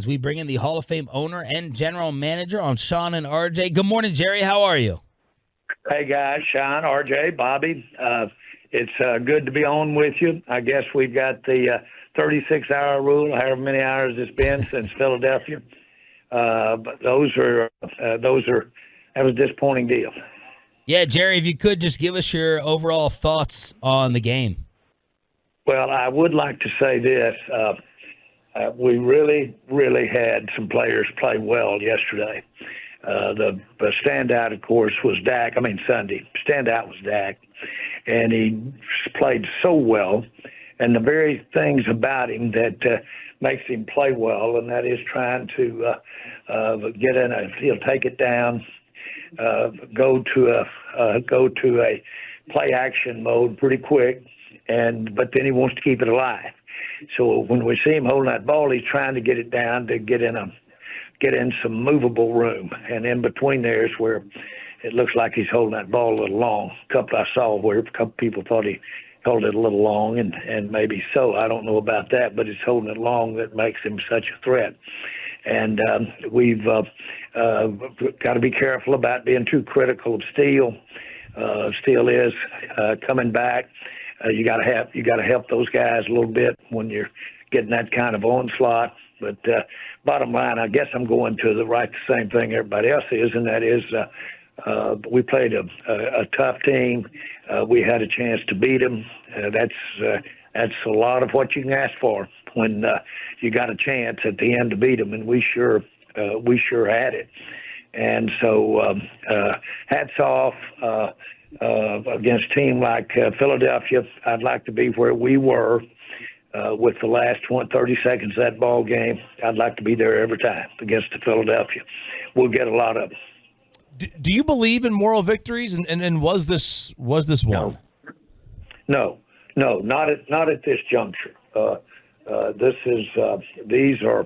As we bring in the Hall of Fame owner and general manager on Sean and RJ. Good morning, Jerry. How are you? Hey, guys, Sean, RJ, Bobby. It's good to be on with you. I guess we've got the 36-hour rule, however many hours it's been since Philadelphia. But that was a disappointing deal. Yeah, Jerry, if you could just give us your overall thoughts on the game. Well, I would like to say this. We really, really had some players play well yesterday. The standout, of course, was Dak. Sunday. Standout was Dak. And he played so well. And the very things about him that makes him play well, and that is trying to he'll take it down, go to a play action mode pretty quick, but then he wants to keep it alive. So when we see him holding that ball, he's trying to get it down to get in some movable room, and in between there is where it looks like he's holding that ball a little long. I saw where a couple people thought he held it a little long, and maybe so. I don't know about that, but it's holding it long that makes him such a threat. And we've got to be careful about being too critical of Steele. Steele is coming back. You got to help those guys a little bit when you're getting that kind of onslaught. But bottom line, I guess I'm going to the same thing everybody else is, and that is we played a tough team. We had a chance to beat them. That's a lot of what you can ask for when you got a chance at the end to beat them, and we sure had it. And so hats off against a team like Philadelphia. I'd like to be where we were with the last 30 seconds of that ball game. I'd like to be there every time against the Philadelphia. We'll get a lot of them. Do you believe in moral victories? And was this one? No, not at this juncture. These are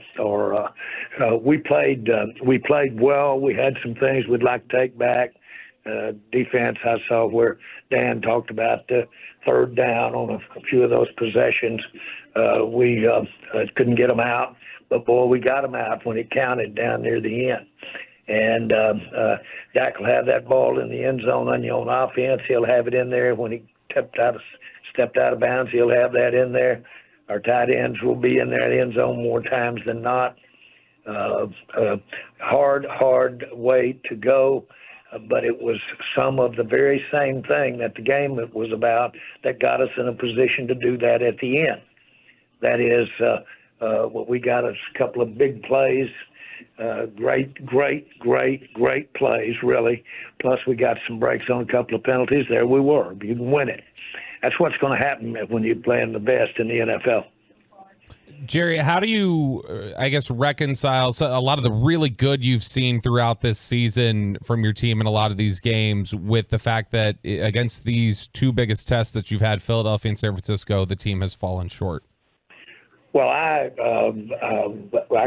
we played well. We had some things we'd like to take back. Defense, I saw where Dan talked about the third down on a few of those possessions. We couldn't get them out, but boy, we got them out when it counted down near the end. And Dak will have that ball in the end zone on offense. He'll have it in there when he stepped out of bounds. He'll have that in there. Our tight ends will be in there in the end zone more times than not. Hard way to go, but it was some of the very same thing that the game was about that got us in a position to do that at the end. That is, what we got us a couple of big plays. Great plays, really. Plus, we got some breaks on a couple of penalties. There we were. You can win it. That's what's going to happen when you're playing the best in the NFL. Jerry, how do you, reconcile a lot of the really good you've seen throughout this season from your team in a lot of these games with the fact that against these two biggest tests that you've had, Philadelphia and San Francisco, the team has fallen short? Well, I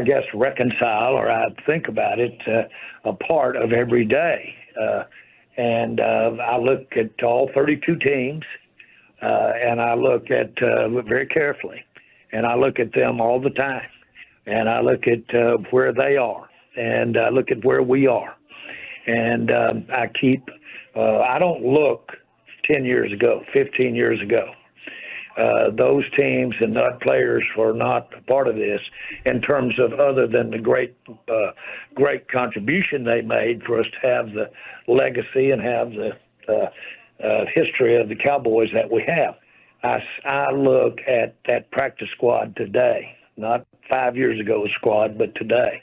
guess reconcile, or I think about it, a part of every day. And I look at all 32 teams, and I look at very carefully, and I look at them all the time, and I look at where they are, and I look at where we are, and I don't look 10 years ago, 15 years ago. Those teams and not players were not a part of this in terms of other than the great contribution they made for us to have the legacy and have the history of the Cowboys that we have. I look at that practice squad today, not 5 years ago squad, but today.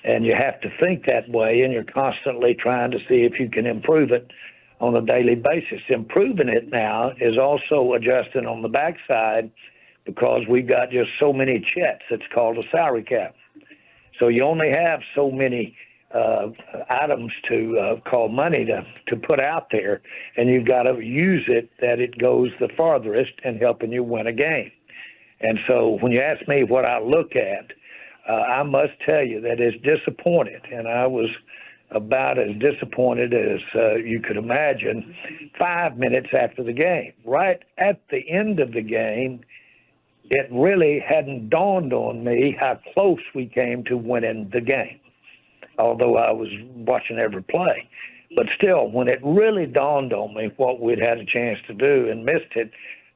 And you have to think that way, and you're constantly trying to see if you can improve it on a daily basis. Improving it now is also adjusting on the backside because we've got just so many checks. It's called a salary cap. So you only have so many items to call money to put out there, and you've got to use it that it goes the farthest in helping you win a game. And so when you ask me what I look at, I must tell you that it's disappointed, and I was about as disappointed as you could imagine 5 minutes after the game. Right at the end of the game, it really hadn't dawned on me how close we came to winning the game, although I was watching every play. But still, when it really dawned on me what we'd had a chance to do and missed it,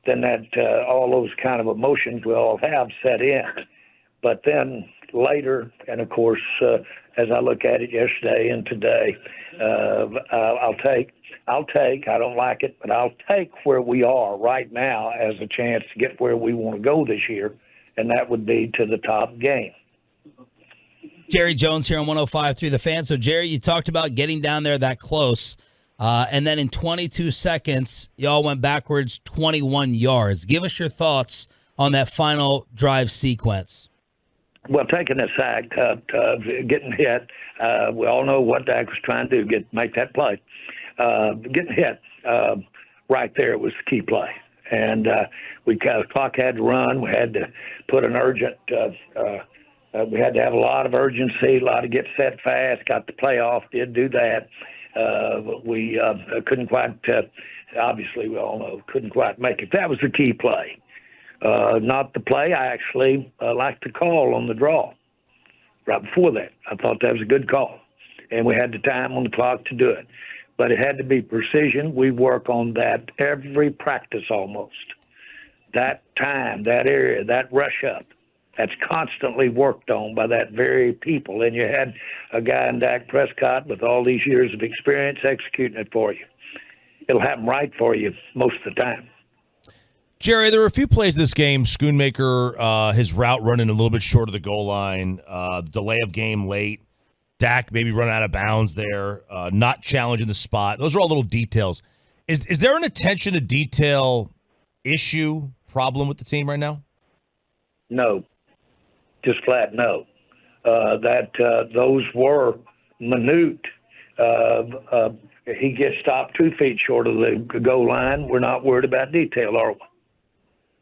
then that all those kind of emotions we all have set in. But then later, and of course, as I look at it yesterday and today, I'll take, I don't like it, but I'll take where we are right now as a chance to get where we want to go this year, and that would be to the top game. Jerry Jones here on 105.3 The Fan. So, Jerry, you talked about getting down there that close, and then in 22 seconds, y'all went backwards 21 yards. Give us your thoughts on that final drive sequence. Well, taking a sack, getting hit, we all know what Dak was trying to do, make that play. Getting hit right there was the key play. And the clock had to run. We had to put an urgent we had to have a lot of urgency, a lot of get set fast, got the playoff, did do that. We couldn't quite, obviously we all know, couldn't quite make it. That was the key play. Not the play I actually liked to call on the draw right before that. I thought that was a good call, and we had the time on the clock to do it. But it had to be precision. We work on that every practice almost. That time, that area, that rush up, that's constantly worked on by that very people. And you had a guy in Dak Prescott with all these years of experience executing it for you. It'll happen right for you most of the time. Jerry, there were a few plays this game. Schoonmaker, his route running a little bit short of the goal line, delay of game late, Dak maybe running out of bounds there, not challenging the spot. Those are all little details. Is there an attention to detail issue, problem with the team right now? No, just flat no. Those were minute. He gets stopped 2 feet short of the goal line. We're not worried about detail, are we?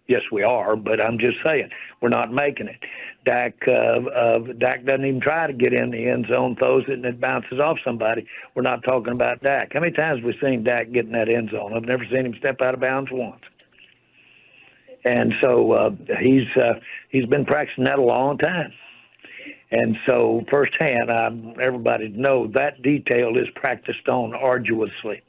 Yes, we are, but I'm just saying we're not making it. Dak doesn't even try to get in the end zone, throws it, and it bounces off somebody. We're not talking about Dak. How many times have we seen Dak get in that end zone? I've never seen him step out of bounds once. And so he's been practicing that a long time. And so firsthand, everybody knows that detail is practiced on arduously.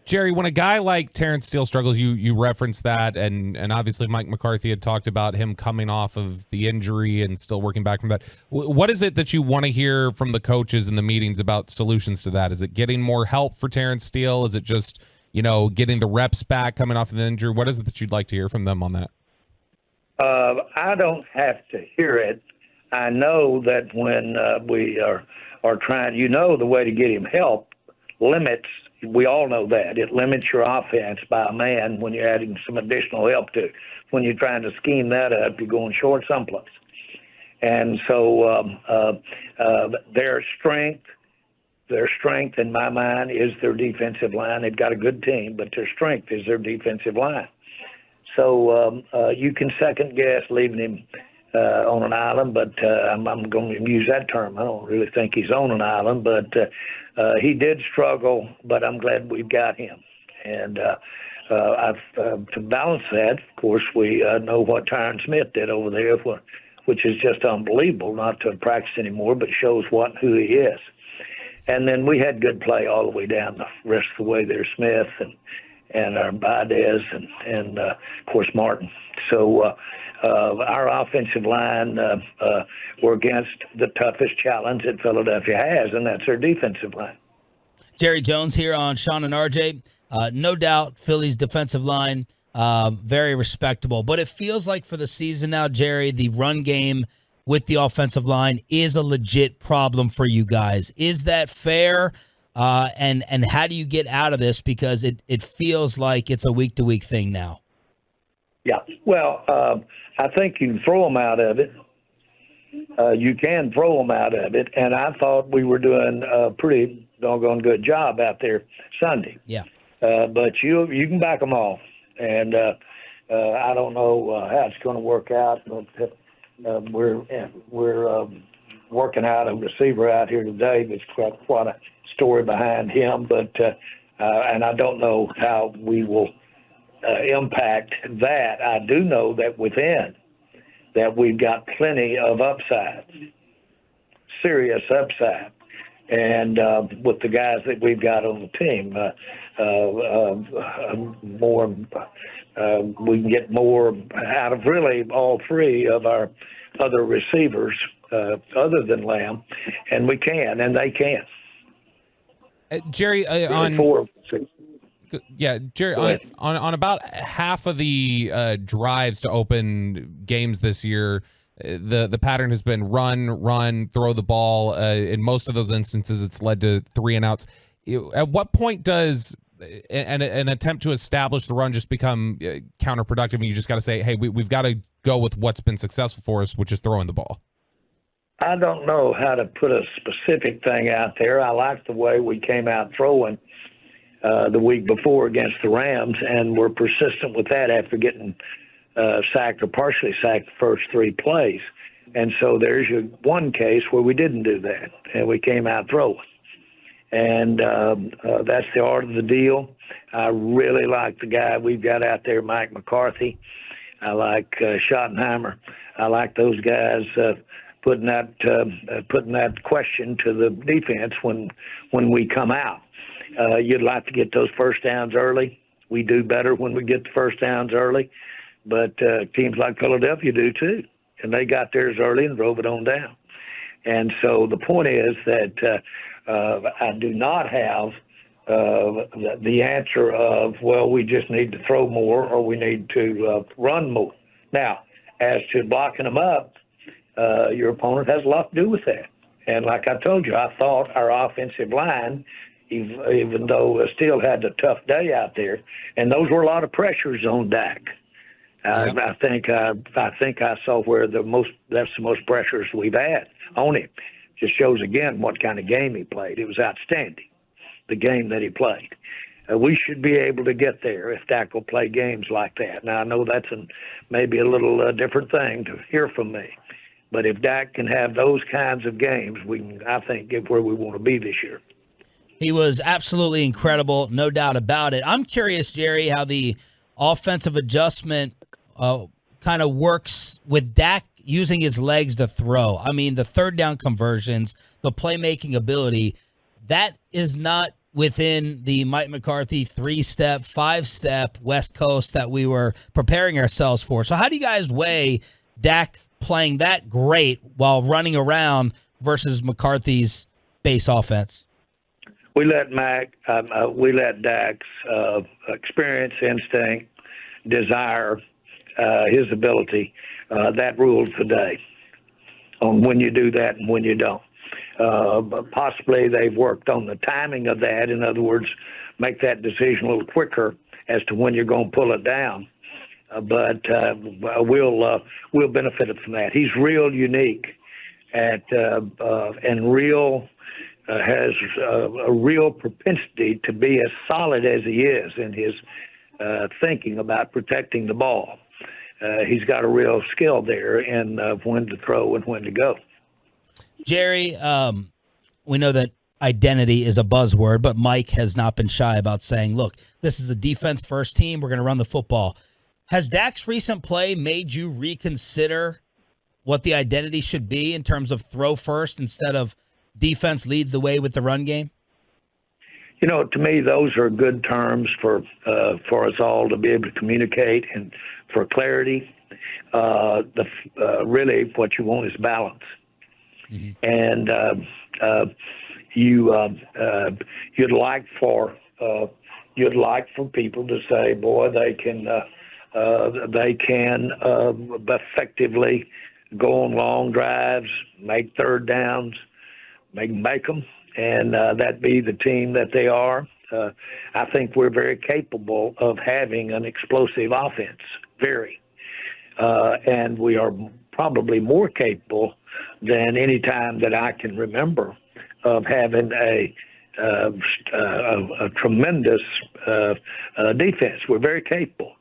Jerry, when a guy like Terrence Steele struggles, you referenced that, and obviously Mike McCarthy had talked about him coming off of the injury and still working back from that. What is it that you want to hear from the coaches in the meetings about solutions to that? Is it getting more help for Terrence Steele? Is it just, getting the reps back coming off of the injury? What is it that you'd like to hear from them on that? I don't have to hear it. I know that when we are trying, the way to get him help limits. We all know that. It limits your offense by a man when you're adding some additional help to it. When you're trying to scheme that up, you're going short someplace. And so their strength in my mind is their defensive line. They've got a good team, but their strength is their defensive line. So you can second guess leaving him on an island, but I'm going to use that term. I don't really think he's on an island, but he did struggle, but I'm glad we've got him. And to balance that, of course, we know what Tyron Smith did over there, which is just unbelievable, not to practice anymore, but shows what and who he is. And then we had good play all the way down the rest of the way there, Smith and our Baez and of course, Martin. So our offensive line, we're against the toughest challenge that Philadelphia has, and that's their defensive line. Jerry Jones here on Sean and RJ. No doubt Philly's defensive line, very respectable. But it feels like for the season now, Jerry, the run game with the offensive line is a legit problem for you guys. Is that fair? And how do you get out of this? Because it feels like it's a week-to-week thing now. Yeah, well, I think you can throw them out of it. You can throw them out of it, and I thought we were doing a pretty doggone good job out there Sunday. Yeah. But you can back them off, and I don't know how it's going to work out, but we're working out a receiver out here today that's got quite a story behind him, but and I don't know how we will impact that. I do know that within that we've got plenty of upside, serious upside. And with the guys that we've got on the team, we can get more out of really all three of our other receivers other than Lamb, and we can, and they can. Jerry, Jerry, on about half of the drives to open games this year, the pattern has been run, throw the ball. In most of those instances, it's led to 3 and outs. At what point does an attempt to establish the run just become counterproductive, and you just got to say, hey, we've got to go with what's been successful for us, which is throwing the ball? I don't know how to put a specific thing out there. I like the way we came out throwing the week before against the Rams, and we're persistent with that after getting sacked or partially sacked the first 3 plays. And so there's one case where we didn't do that, and we came out throwing. And that's the art of the deal. I really like the guy we've got out there, Mike McCarthy. I like Schottenheimer. I like those guys putting that question to the defense when we come out. You'd like to get those first downs early. We do better when we get the first downs early, but teams like Philadelphia do too, and they got theirs early and drove it on down. And so the point is that I do not have the answer of, well, we just need to throw more or we need to run more. Now, as to blocking them up, your opponent has a lot to do with that. And like I told you, I thought our offensive line, even though still had a tough day out there, and those were a lot of pressures on Dak. I think I saw where that's the most pressures we've had on him. Just shows again what kind of game he played. It was outstanding, the game that he played. We should be able to get there if Dak will play games like that. Now I know that's maybe a little different thing to hear from me, but if Dak can have those kinds of games, we can, I think, get where we want to be this year. He was absolutely incredible, no doubt about it. I'm curious, Jerry, how the offensive adjustment kind of works with Dak using his legs to throw. I mean, the third down conversions, the playmaking ability, that is not within the Mike McCarthy 3-step, 5-step West Coast that we were preparing ourselves for. So how do you guys weigh Dak playing that great while running around versus McCarthy's base offense? We let Dak's experience, instinct, desire, his ability, that rules the day on when you do that and when you don't. But possibly they've worked on the timing of that. In other words, make that decision a little quicker as to when you're going to pull it down. But we'll benefit from that. He's real unique and has a real propensity to be as solid as he is in his thinking about protecting the ball. He's got a real skill there in when to throw and when to go. Jerry, we know that identity is a buzzword, but Mike has not been shy about saying, look, this is the defense first team. We're going to run the football. Has Dak's recent play made you reconsider what the identity should be in terms of throw first instead of defense leads the way with the run game? You know, to me, those are good terms for us all to be able to communicate and for clarity. Really, what you want is balance, and you'd like for people to say, boy, they can effectively go on long drives, make third downs, make them. And that be the team that they are. I think we're very capable of having an explosive offense, very. And we are probably more capable than any time that I can remember of having a tremendous defense. We're very capable,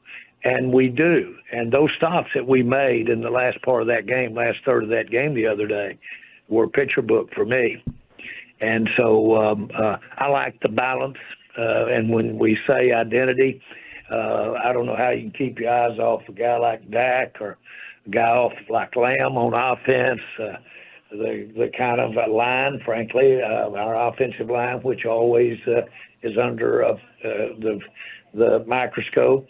and we do. And those stops that we made in the last part of that game, last third of that game the other day, were picture book for me. And so I like the balance. And when we say identity, I don't know how you can keep your eyes off a guy like Dak or a guy off like Lamb on offense. The kind of line, frankly, our offensive line, which always is under the microscope.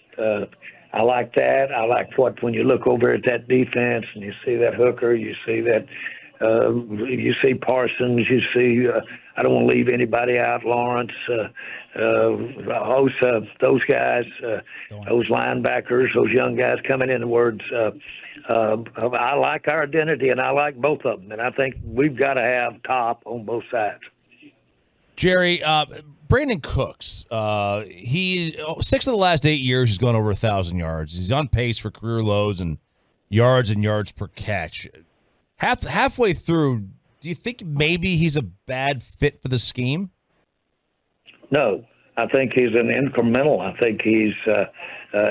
I like that. I like when you look over at that defense and you see that Hooker, you see that, you see Parsons, you see, I don't want to leave anybody out, Lawrence, Osa, those guys, those linebackers, those young guys coming in. The words, I like our identity, and I like both of them, and I think we've got to have top on both sides. Jerry, Brandon Cooks, he 6 of the last 8 years has gone over 1,000 yards. He's on pace for career lows in yards and yards per catch. Halfway through, do you think maybe he's a bad fit for the scheme? No, I think he's an incremental. I think he's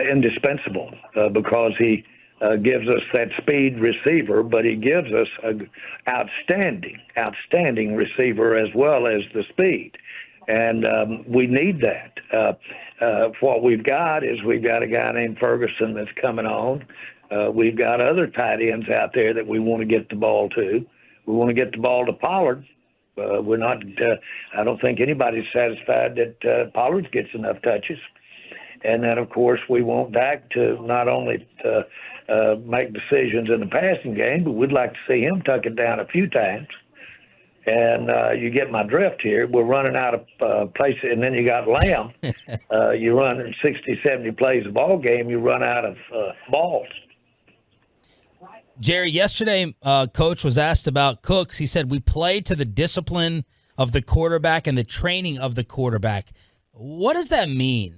indispensable because he gives us that speed receiver, but he gives us an outstanding receiver as well as the speed. And we need that. What we've got is we've got a guy named Ferguson that's coming on. We've got other tight ends out there that we want to get the ball to. We want to get the ball to Pollard. We're not. I don't think anybody's satisfied that Pollard gets enough touches. And then, of course, we want Dak to not only make decisions in the passing game, but we'd like to see him tuck it down a few times. And you get my drift here. We're running out of places, and then you got Lamb. You run 60, 70 plays a ball game, you run out of balls. Jerry, yesterday, Coach was asked about Cooks. He said, we play to the discipline of the quarterback and the training of the quarterback. What does that mean?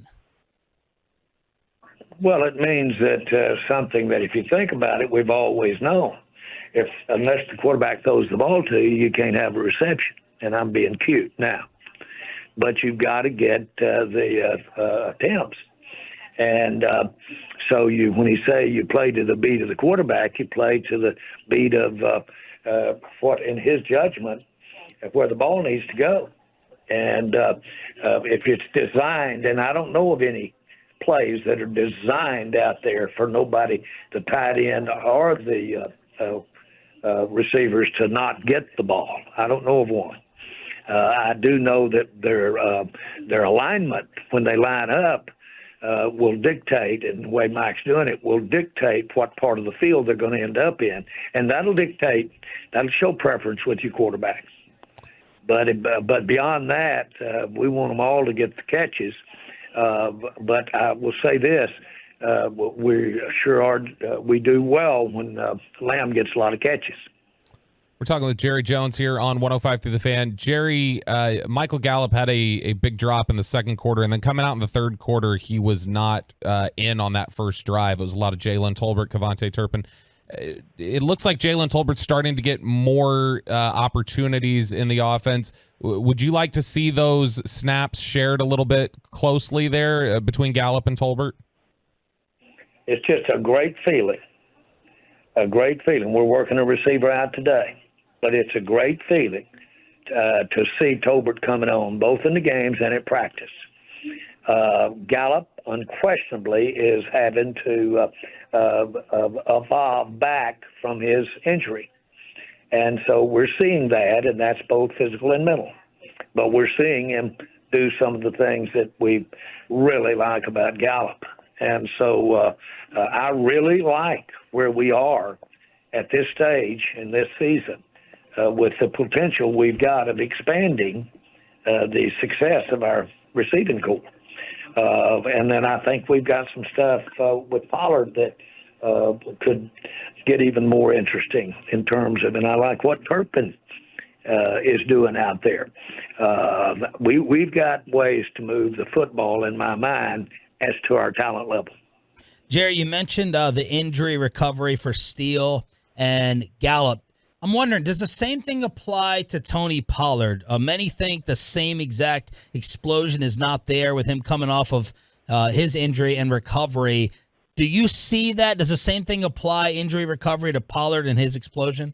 Well, it means that something that if you think about it, we've always known. Unless the quarterback throws the ball to you, you can't have a reception. And I'm being cute now. But you've got to get the attempts. And so when you say you play to the beat of the quarterback, you play to the beat of what, in his judgment, where the ball needs to go. And if it's designed, and I don't know of any plays that are designed out there for nobody, the tight end or the receivers to not get the ball. I don't know of one. I do know that their alignment when they line up will dictate, and the way Mike's doing it, will dictate what part of the field they're going to end up in. And that'll show preference with your quarterbacks. But beyond that, we want them all to get the catches. But I will say this, we sure are, we do well when Lamb gets a lot of catches. We're talking with Jerry Jones here on 105 Through the Fan. Jerry, Michael Gallup had a big drop in the second quarter, and then coming out in the third quarter, he was not in on that first drive. It was a lot of Jalen Tolbert, Kevontae Turpin. It looks like Jalen Tolbert's starting to get more opportunities in the offense. Would you like to see those snaps shared a little bit closely there between Gallup and Tolbert? It's just a great feeling. A great feeling. We're working a receiver out today, but it's a great feeling to see Tolbert coming on, both in the games and at practice. Gallup unquestionably is having to evolve back from his injury. And so we're seeing that, and that's both physical and mental. But we're seeing him do some of the things that we really like about Gallup. And so I really like where we are at this stage in this season with the potential we've got of expanding the success of our receiving corps. And then I think we've got some stuff with Pollard that could get even more interesting in terms of, and I like what Turpin is doing out there. We've got ways to move the football in my mind as to our talent level. Jerry, you mentioned the injury recovery for Steele and Gallup. I'm wondering, does the same thing apply to Tony Pollard? Many think the same exact explosion is not there with him coming off of his injury and recovery. Do you see that? Does the same thing apply, injury recovery, to Pollard and his explosion?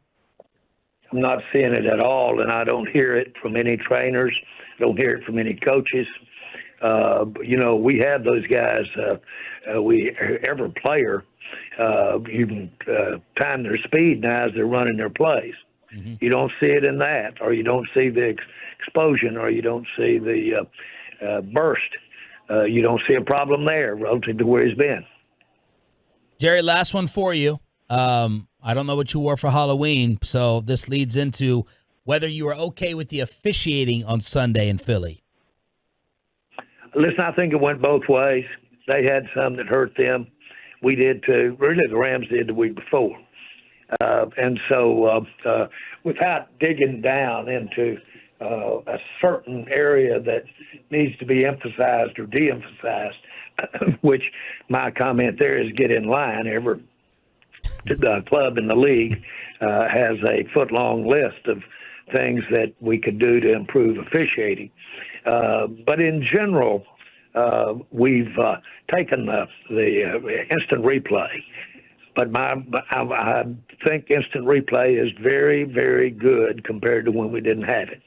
I'm not seeing it at all, and I don't hear it from any trainers. I don't hear it from any coaches. We have those guys. Every player, you can time their speed now as they're running their plays. Mm-hmm. You don't see it in that, or you don't see the explosion, or you don't see the burst. You don't see a problem there relative to where he's been. Jerry, last one for you. I don't know what you wore for Halloween, so this leads into whether you were okay with the officiating on Sunday in Philly. Listen, I think it went both ways. They had some that hurt them. We did too. Really, the Rams did the week before. And so without digging down into a certain area that needs to be emphasized or de-emphasized, which my comment there is get in line. Every club in the league has a foot-long list of things that we could do to improve officiating. But in general, we've taken the instant replay. But I think instant replay is very, very good compared to when we didn't have it.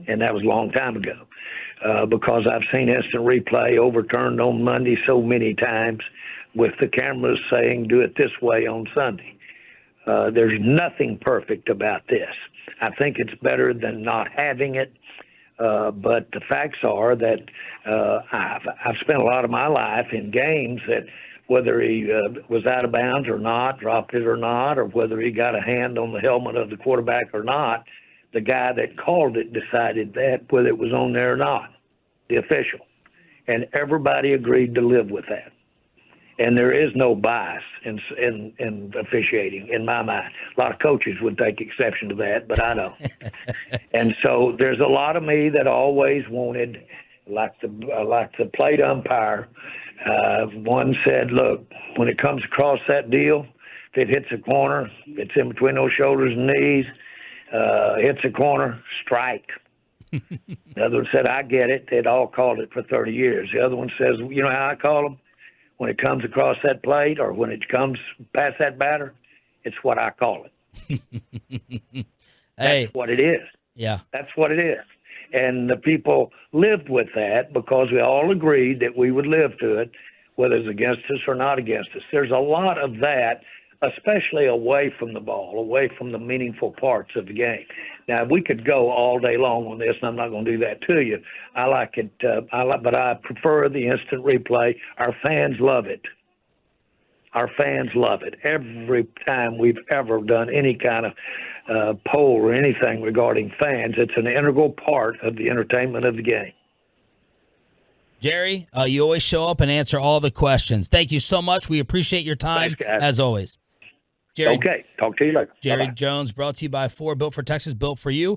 And that was a long time ago. Because I've seen instant replay overturned on Monday so many times with the cameras saying do it this way on Sunday. There's nothing perfect about this. I think it's better than not having it. But the facts are that I've spent a lot of my life in games that whether he was out of bounds or not, dropped it or not, or whether he got a hand on the helmet of the quarterback or not, the guy that called it decided that, whether it was on there or not, the official. And everybody agreed to live with that. And there is no bias in officiating, in my mind. A lot of coaches would take exception to that, but I don't. And so there's a lot of me that always wanted, like the plate umpire. One said, look, when it comes across that deal, if it hits a corner, it's in between those shoulders and knees, hits a corner, strike. The other one said, I get it. They'd all called it for 30 years. The other one says, you know how I call them? When it comes across that plate or when it comes past that batter, it's what I call it. That's what it is. Yeah. That's what it is. And the people lived with that because we all agreed that we would live to it, whether it's against us or not against us. There's a lot of that, especially away from the ball, away from the meaningful parts of the game. Now, we could go all day long on this, and I'm not going to do that to you. I like it, but I prefer the instant replay. Our fans love it. Our fans love it. Every time we've ever done any kind of poll or anything regarding fans, it's an integral part of the entertainment of the game. Jerry, you always show up and answer all the questions. Thank you so much. We appreciate your time, as always. Jerry, okay, talk to you later. Jerry Bye-bye. Jones, brought to you by Ford, built for Texas, built for you.